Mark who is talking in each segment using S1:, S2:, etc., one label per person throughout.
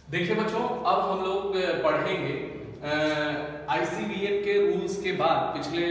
S1: देखिए बच्चों, अब हम लोग पढ़ेंगे आईसीबीएम के रूल्स के बाद। पिछले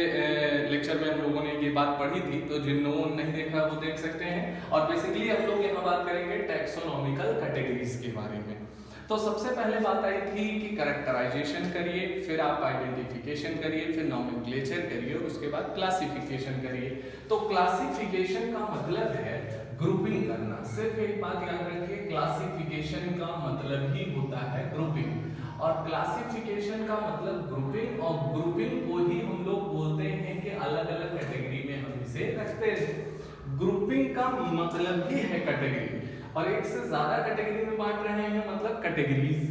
S1: लेक्चर में हम लोगों ने ये बात पढ़ी थी, तो जिन लोगों ने नहीं देखा वो देख सकते हैं। और बेसिकली हम लोग यहाँ बात करेंगे टैक्सोनॉमिकल कैटेगरीज के बारे में। तो सबसे पहले बात आई थी कि कैरेक्टराइजेशन करिए, फिर आप आइडेंटिफिकेशन करिए, फिर नॉमेनक्लेचर करिए, उसके बाद क्लासिफिकेशन करिए। तो क्लासिफिकेशन का मतलब है ग्रुपिंग करना। सिर्फ एक बात याद रखिए, क्लासिफिकेशन का मतलब ही होता है ग्रुपिंग, और क्लासिफिकेशन का मतलब ग्रुपिंग, और ग्रुपिंग को ही हम लोग बोलते हैं कि अलग अलग कैटेगरी में हम इसे रखते हैं। ग्रुपिंग का मतलब ही है कैटेगरी, और एक से ज्यादा कैटेगरी में बांट रहे हैं मतलब कैटेगरीज।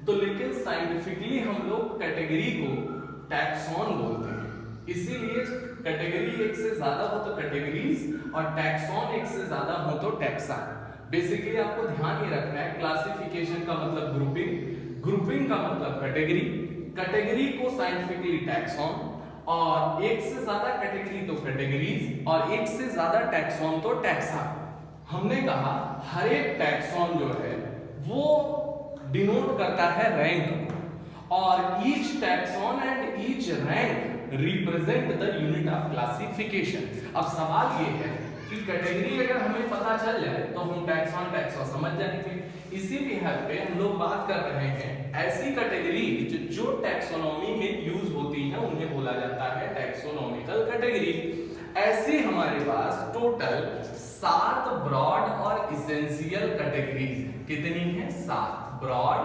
S1: तो लेकिन साइंटिफिकली हम लोग कैटेगरी को टैक्सॉन बोलते हैं। इसीलिए कैटेगरी एक से ज्यादा हो तो कैटेगरीज, और टैक्सॉन एक से ज्यादा हो तो टैक्सा। बेसिकली आपको ध्यान ये रखना है, क्लासिफिकेशन का मतलब ग्रुपिंग, ग्रुपिंग का मतलब कैटेगरी, कैटेगरी को साइंटिफिकली टैक्सॉन, और एक से ज्यादा कैटेगरी तो कैटेगरीज, और एक से ज्यादा टैक्सॉन तो टैक्सा। हमने कहा हर एक टैक्सॉन जो है वो डिनोट करता है रैंक को, और each taxon and each rank represent the unit of classification. अब सवाल ये है कि कैटेगरी अगर हमें पता चल जाए तो हम टैक्सॉन टैक्सा समझ जाएंगे। इसी बिहार पे हम लोग बात कर रहे हैं ऐसी कैटेगरी जो टैक्सोनॉमी में यूज होती है, उन्हें बोला जाता है टैक्सोनॉमिकल कैटेगरी। ऐसी हमारे पास टोटल 7 ब्रॉड और इसेंशियल कैटेगरीज हैं। कितनी हैं? 7 ब्रॉड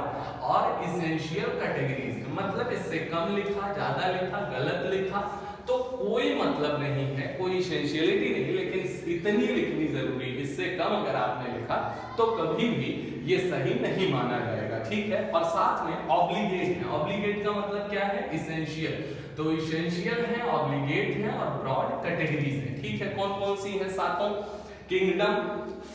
S1: और इसेंशियल कैटेगरीज। मतलब इससे कम लिखा, ज्यादा लिखा, गलत लिखा तो कोई मतलब नहीं है, कोई इसेंशियलिटी नहीं, लेकिन इतनी लिखनी जरूरी है। इससे कम अगर आपने लिखा तो कभी भी ये सही नहीं माना जाएगा, ठीक है। और साथ में ऑब्लिगेट है। ऑब्लिगेट का मतलब क्या है? इसेंशियल। तो इसेंशियल है, ऑब्लिगेट है और ब्रॉड कैटेगरीज है, ठीक है। कौन कौन सी है? सातों। किंगडम,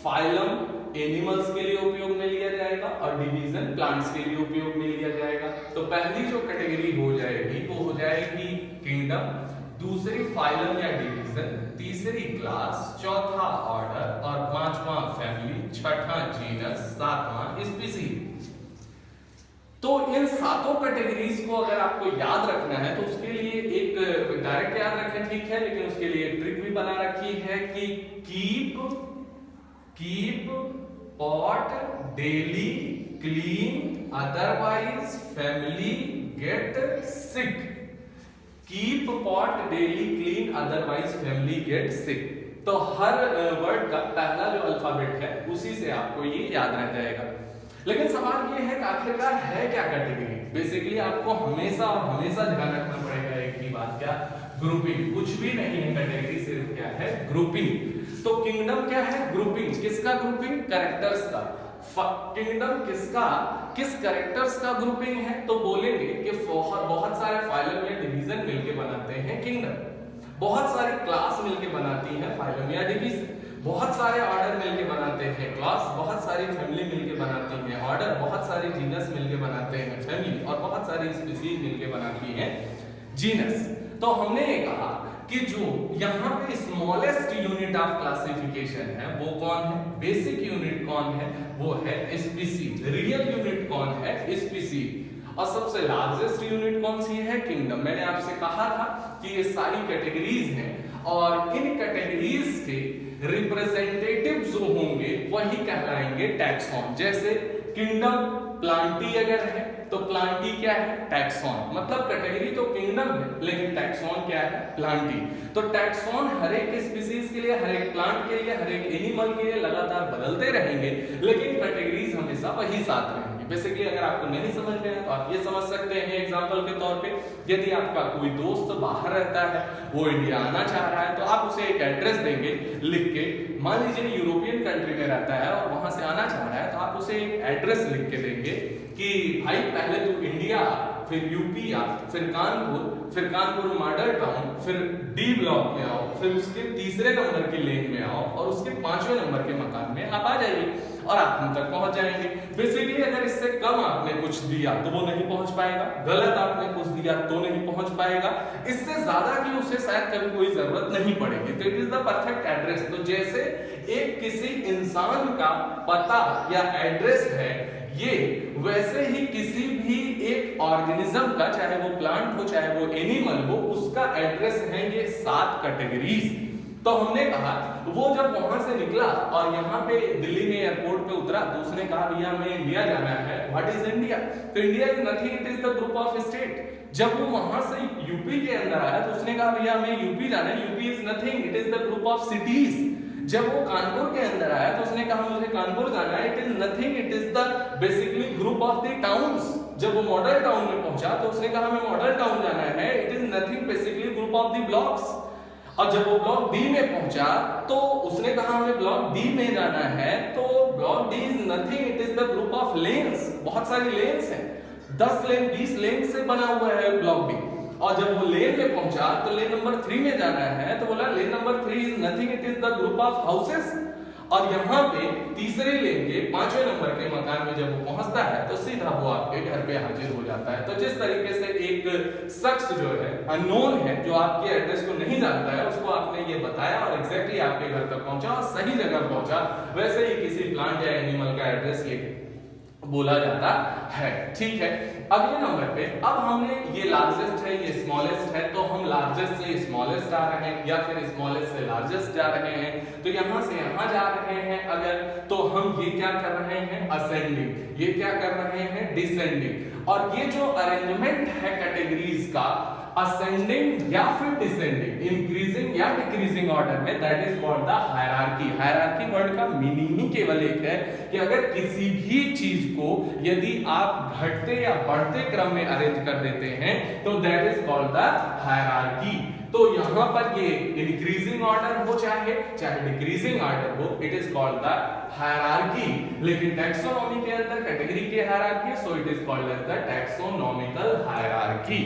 S1: फाइलम एनिमल्स के लिए उपयोग में लिया जाएगा, और डिवीजन प्लांट्स के लिए उपयोग में लिया जाएगा। तो पहली जो कैटेगरी हो जाएगी वो हो जाएगी किंगडम, दूसरी फाइलम या डिवीजन, तीसरी क्लास, चौथा ऑर्डर, और पांचवा फैमिली, छठा जीनस, सातवां स्पीसीज। तो इन सातों कैटेगरीज को अगर आपको याद रखना है तो उसके लिए एक डायरेक्ट याद रखें, ठीक है, लेकिन उसके लिए एक ट्रिक भी बना रखी है कि keep pot daily clean, otherwise family get sick. Keep pot daily clean, otherwise family get sick. तो हर वर्ड का पहला जो अल्फाबेट है उसी से आपको ये याद रह जाएगा। लेकिन सवाल ये है कि आखिरकार है क्या कैटेगरी? बेसिकली आपको हमेशा और हमेशा ध्यान रखना पड़ेगा एक ही बात, क्या? ग्रुपिंग। कुछ भी नहीं है कैटेगरी, सिर्फ क्या है? ग्रुपिंग। तो किंगडम क्या है? ग्रुपिंग। किसका ग्रुपिंग? कैरेक्टर्स का। किंगडम किसका, किस कैरेक्टर्स का ग्रुपिंग है? तो बोलेंगे कि बहुत सारे फाइलम या डिवीजन मिलके बनाते हैं किंगडम, बहुत सारी क्लास मिलके बनाती है फाइलम या डिवीजन, बहुत सारे ऑर्डर मिलके बनाते हैं क्लास, बहुत सारी फैमिली मिलके बनाती हैं ऑर्डर, बहुत सारी जीनस मिलके बनाते हैं फैमिली, और बहुत सारी स्पीशीज मिलके बनाती हैं जीनस। तो हमने ये कहा कि जो यहाँ पे स्मॉलेस्ट यूनिट ऑफ क्लासिफिकेशन है वो कौन है? बेसिक यूनिट कौन है? वो है स्पीशीज। रियल यूनिट कौन है? स्पीशीज। और सबसे लार्जेस्ट यूनिट कौन सी है? किंगडम। मैंने आपसे कहा था कि ये सारी कैटेगरीज हैं, और इन कैटेगरीज के रिप्रेजेंटेटिव जो होंगे वही कहलाएंगे टैक्सॉन। जैसे किंगडम प्लांटी अगर है तो प्लांटी क्या है? टैक्सॉन। मतलब कैटेगरी तो किंगडम है लेकिन टैक्सॉन क्या है? प्लांटी। तो टैक्सॉन हर एक स्पीशीज के लिए, हर एक प्लांट के लिए, हर एक एनिमल के लिए लगातार बदलते रहेंगे, लेकिन कैटेगरीज हमेशा वही साथ रहेंगे। बेसिकली अगर आपको नहीं समझ में आया तो आप ये समझ सकते हैं एग्जांपल के तौर पे, यदि आपका कोई दोस्त बाहर रहता है, वो इंडिया आना चाह रहा है, तो आप उसे एक एड्रेस देंगे लिख के। मान लीजिए यूरोपियन कंट्री में रहता है और वहां से आना चाह रहा है, तो आप उसे एक एड्रेस लिख के देंगे कि भाई पहले तू इंडिया, फिर यूपी आ, फिर कानपुर मॉडल टाउन, फिर डी ब्लॉक में आओ, फिर उसके तीसरे नंबर की लेन में आओ, और उसके 5वें नंबर के मकान में आप आ जाइए, और आप हम तक पहुंच जाएंगे। बेसिकली अगर इससे कम आपने कुछ दिया तो वो नहीं पहुंच पाएगा, गलत आपने कुछ दिया तो नहीं पहुंच पाएगा, इससे ज्यादा की उसे शायद कभी कोई जरूरत नहीं पड़ेगी। तो it is the perfect address. तो जैसे एक किसी इंसान का पता या एड्रेस है, ये वैसे ही किसी भी एक ऑर्गेनिज्म का, चाहे वो प्लांट हो चाहे वो एनिमल हो, उसका एड्रेस है ये 7 कैटेगरीज। तो हमने कहा वो जब वहां से निकला और यहाँ पे दिल्ली में एयरपोर्ट पे उतरा तो उसने कहा भैया हमें इंडिया जाना है। What is India? तो India is nothing, it is the group of state. जब वो वहां से यूपी के अंदर आया तो उसने कहा भैया हमें यूपी जाना है, UP is nothing, it is the group of cities. जब वो कानपुर के अंदर आया तो उसने कहा मुझे कानपुर जाना है, it is nothing, it is the basically group of the towns. जब वो मॉडल टाउन में पहुंचा तो उसने कहा हमें मॉडल टाउन जाना है, it is nothing basically group of the blocks. और जब वो ब्लॉक डी में पहुंचा तो उसने कहा हमें ब्लॉक डी में जाना है, तो block D is nothing, it is the group of lens. बहुत सारी लेन्स हैं, 10 लेन 20 लेन से बना हुआ है ब्लॉक डी। और जब वो लेन में पहुंचा तो लेन नंबर 3 में जाना है, तो बोला lane number 3 is nothing, it is the group of houses. और यहाँ पे तीसरे लेन के 5वें नंबर के मकान में जब वो पहुंचता है तो सीधा वो आपके घर पे हाजिर हो जाता है। तो जिस तरीके से एक शख्स जो है अननोन है, जो आपके एड्रेस को नहीं जानता है, उसको आपने ये बताया और एग्जैक्टली आपके घर तक पहुंचा और सही जगह पहुंचा, वैसे ही किसी प्लांट या एनिमल का एड्रेस ये बोला जाता है। ठीक है, अगले नंबर पे अब हमने ये लार्जेस्ट है ये स्मॉलेस्ट है, तो हम लार्जेस्ट से स्मॉलेस्ट आ रहे हैं या फिर स्मॉलेस्ट से लार्जेस्ट जा रहे हैं। तो यहां से यहां जा रहे हैं अगर, तो हम ये क्या कर रहे हैं असेंडिंग, ये क्या कर रहे हैं डिसेंडिंग। और ये जो अरेंजमेंट है कैटेगरीज का असेंडिंग या फिर डिसेंडिंग, इंक्रीजिंग या डिक्रीजिंग ऑर्डर में, that is called the hierarchy. Hierarchy word का मीनिंग ही केवल एक है कि अगर किसी भी चीज को यदि आप घटते या बढ़ते क्रम में अरेंज कर देते हैं तो that is called the hierarchy. तो यहां पर ये इंक्रीजिंग ऑर्डर हो चाहे डिक्रीजिंग ऑर्डर हो, it is called the hierarchy. लेकिन टैक्सोनॉमी के अंदर कैटेगरी के hierarchy, so it is called as the taxonomical hierarchy.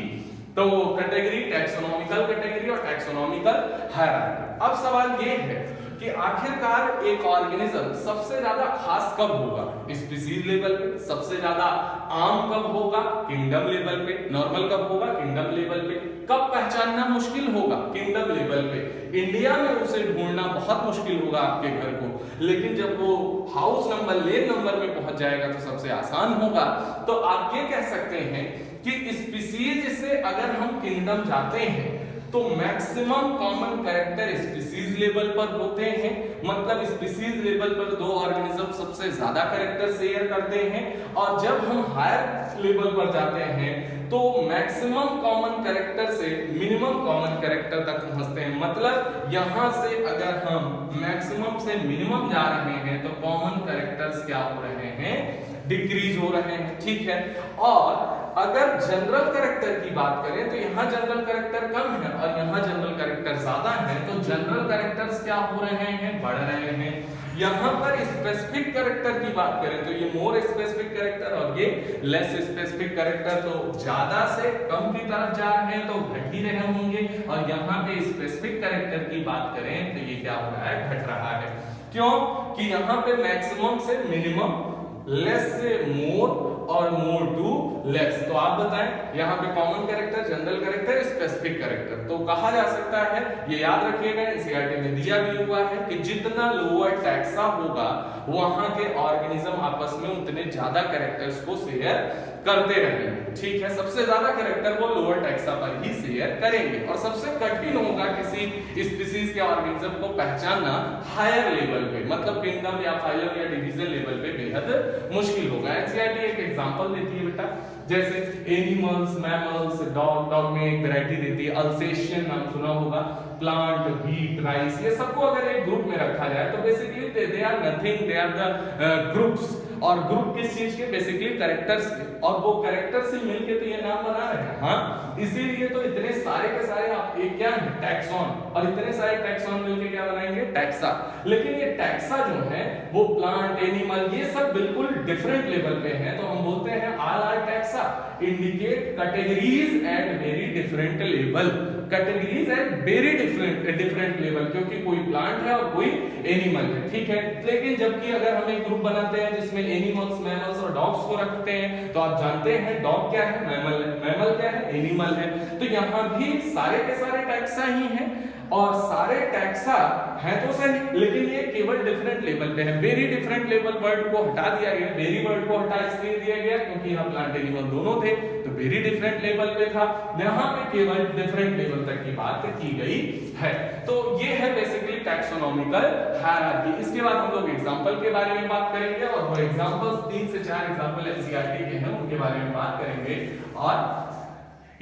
S1: तो कैटेगरी, टैक्सोनॉमिकल कैटेगरी और टैक्सोनॉमिकल हायरार्की। अब सवाल ये है कि आखिरकार एक ऑर्गेनिज्म सबसे ज्यादा खास कब होगा? स्पीसीज लेवल पे। सबसे ज्यादा आम कब होगा? किंगडम लेवल पे। नॉर्मल कब होगा? किंगडम लेवल पे। कब पहचानना मुश्किल होगा? किंगडम लेवल पे। इंडिया में उसे ढूंढना बहुत मुश्किल होगा आपके घर को, लेकिन जब वो हाउस नंबर लेन नंबर में पहुंच जाएगा तो सबसे आसान होगा। तो आप ये कह सकते हैं कि स्पीसीज से अगर हम किंगडम जाते हैं तो maximum common character species level पर होते हैं। मतलब स्पीसीज लेवल पर दो ऑर्गेनिज्म सबसे ज्यादा कैरेक्टर शेयर करते हैं, और जब हम हायर लेवल पर जाते हैं तो मैक्सिमम कॉमन कैरेक्टर से मिनिमम कॉमन कैरेक्टर तक पहुंचते हैं। मतलब यहां से अगर हम मैक्सिमम से मिनिमम जा रहे हैं तो कॉमन कैरेक्टर्स क्या हो रहे हैं? डिक्रीज हो रहे हैं। ठीक है, और अगर जनरल कैरेक्टर की बात करें तो यहाँ जनरल कैरेक्टर कम है और यहाँ जनरल कैरेक्टर ज्यादा है, तो जनरल कैरेक्टर्स क्या हो रहे हैं? बढ़ रहे हैं। यहाँ पर स्पेसिफिक कैरेक्टर की बात करें तो ये मोर स्पेसिफिक कैरेक्टर और ये लेस स्पेसिफिक कैरेक्टर, तो ज्यादा से कम की तरफ जा रहे हैं तो घट ही रहे होंगे। और यहाँ पे स्पेसिफिक कैरेक्टर की बात करें तो ये क्या हो रहा है? घट रहा है। क्यों? कि यहाँ पे मैक्सिमम से मिनिमम, लेस से मोर और मोर टू लेस। तो आप बताएं यहाँ पे common character, general character, specific character. तो कहा जा सकता है, ये याद रखिएगा, एनसीईआरटी में दिया भी हुआ है कि जितना लोअर टैक्सा होगा वहां के ऑर्गेनिज्म आपस में उतने ज्यादा कैरेक्टर्स को शेयर करते रहेंगे। ठीक है, सबसे ज्यादा कैरेक्टर वो लोअर टैक्सा पर ही शेयर करेंगे। और सबसे कठिन होगा किसी स्पीसीज के ऑर्गेनिज्म को पहचानना हायर लेवल पे, मतलब किंगडम या फाइलम या डिवीजन लेवल पे बेहद मुश्किल होगा। एनसीईआरटी एक एग्जांपल देती है बेटा, जैसे एनिमल्स, मैमल्स, डॉग में एक वैरायटी देती है, अल्सेशियन नाम सुना होगा, प्लांट, व्हीट, राइस, ये सबको अगर एक ग्रुप में रखा जाए तो basically they are nothing, they are the groups. और ग्रुप किस चीज के? बेसिकली कैरेक्टर्स के, और वो कैरेक्टर्स ही मिलके तो ये नाम बना रहे हैं। हाँ, इसीलिए तो इतने सारे के सारे आप एक क्या है? टैक्सॉन, और इतने सारे टैक्सॉन मिलके क्या बनाएंगे? टैक्सा। लेकिन ये टैक्सा जो है वो प्लांट, एनिमल, ये सब बिल्कुल डिफरेंट लेवल पे हैं, तो हम बोलते हैं all are taxa indicate categories at very different level. Categories at very different level, क्योंकि कोई प्लांट है और कोई एनिमल है। ठीक है, लेकिन जबकि अगर हम एक ग्रुप बनाते हैं जिसमें एनिमल्स, मैमल्स और डॉग्स को रखते हैं, तो आप जानते हैं डॉग क्या है? मैमल है। मैमल क्या है? एनिमल है। तो यहाँ भी सारे के सारे टैक्सा ही हैं। और सारे टैक्सा हैं तो सही, लेकिन ये केवल डिफरेंट लेवल पे है। वेरी डिफरेंट लेवल वर्ड को हटा दिया गया, वेरी वर्ड को हटा इसलिए दिया गया क्योंकि यहाँ प्लांट एनिमल दोनों थे, तो वेरी डिफरेंट लेवल पे था, यहाँ पे केवल डिफरेंट लेवल तक की बात की गई है। तो ये है बेसिकली टैक्सोनॉमिकल हायरार्की। इसके बाद हम लोग एग्जांपल के बारे में बात करेंगे, और वो एग्जांपल्स 3 से 4 एग्जांपल एनसीईआरटी के हैं उनके बारे में बात करेंगे। और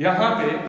S1: यहाँ पे